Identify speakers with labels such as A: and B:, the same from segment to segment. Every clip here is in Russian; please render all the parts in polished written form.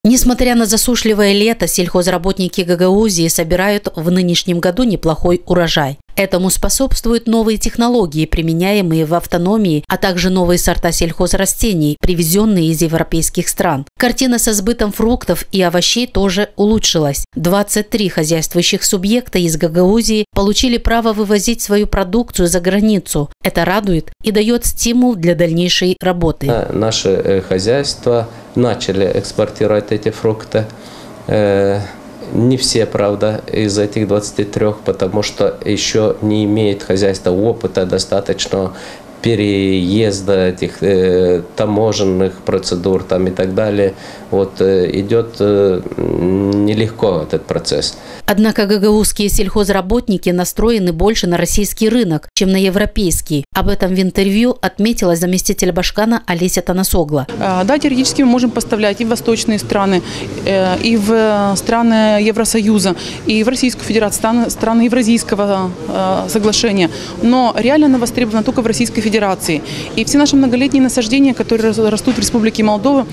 A: Несмотря на засушливое лето, сельхозработники Гагаузии собирают в нынешнем году неплохой урожай. Этому способствуют новые технологии, применяемые в автономии, а также новые сорта сельхозрастений, привезенные из европейских стран. Картина со сбытом фруктов и овощей тоже улучшилась. 23 хозяйствующих субъекта из Гагаузии получили право вывозить свою продукцию за границу. Это радует и дает стимул для дальнейшей работы.
B: Наши хозяйства начали экспортировать эти фрукты. Не все, правда, из этих 23, потому что еще не имеет хозяйство опыта достаточного переезда этих таможенных процедур там и так далее. Вот идет нелегко этот процесс.
A: Однако гагаузские сельхозработники настроены больше на российский рынок, чем на европейский. Об этом в интервью отметила заместитель Башкана Олеся Танасогла.
C: Да, теоретически мы можем поставлять и в восточные страны, и в страны Евросоюза, и в Российскую Федерацию, страны Евразийского соглашения. Но реально она востребована только в Российской Федерации. И все наши многолетние насаждения, которые растут в Республике Молдова,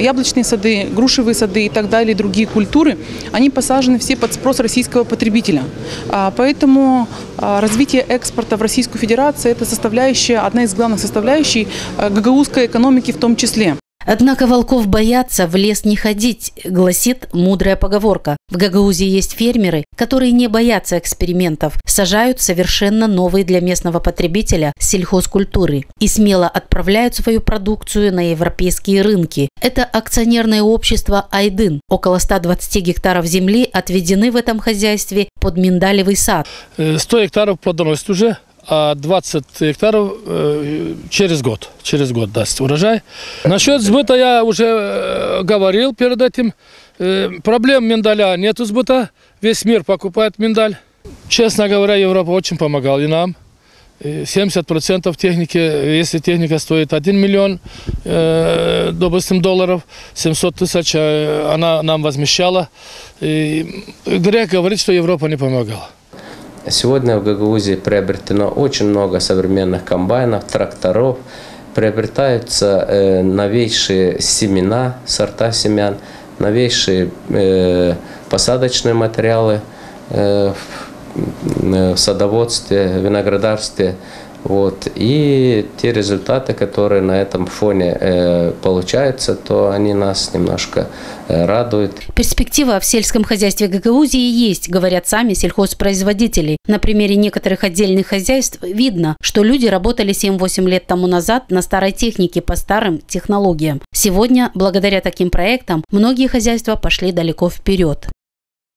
C: яблочные сады, грушевые сады и так далее, другие культуры, они посажены все под спрос российского потребителя. Поэтому развитие экспорта в Российскую Федерацию – это составляющая, одна из главных составляющих гагаузской экономики в том числе.
A: Однако волков боятся, в лес не ходить, гласит мудрая поговорка. В Гагаузии есть фермеры, которые не боятся экспериментов, сажают совершенно новые для местного потребителя сельхозкультуры и смело отправляют свою продукцию на европейские рынки. Это акционерное общество «Айдын». Около 120 гектаров земли отведены в этом хозяйстве под миндалевый сад.
D: 100 гектаров плодоносит уже. А 20 гектаров через год даст урожай. Насчет сбыта я уже говорил перед этим. Проблем миндаля нету сбыта. Весь мир покупает миндаль. Честно говоря, Европа очень помогала и нам. 70% техники, если техника стоит 1 миллион, допустим, долларов, 700 тысяч она нам возмещала. И грех говорить, что Европа не помогала.
B: Сегодня в Гагаузии приобретено очень много современных комбайнов, тракторов, приобретаются новейшие семена, сорта семян, новейшие посадочные материалы в садоводстве, виноградарстве. Вот. И те результаты, которые на этом фоне получаются, то они нас немножко радуют.
A: Перспектива в сельском хозяйстве Гагаузии есть, говорят сами сельхозпроизводители. На примере некоторых отдельных хозяйств видно, что люди работали 7-8 лет тому назад на старой технике по старым технологиям. Сегодня, благодаря таким проектам, многие хозяйства пошли далеко вперед.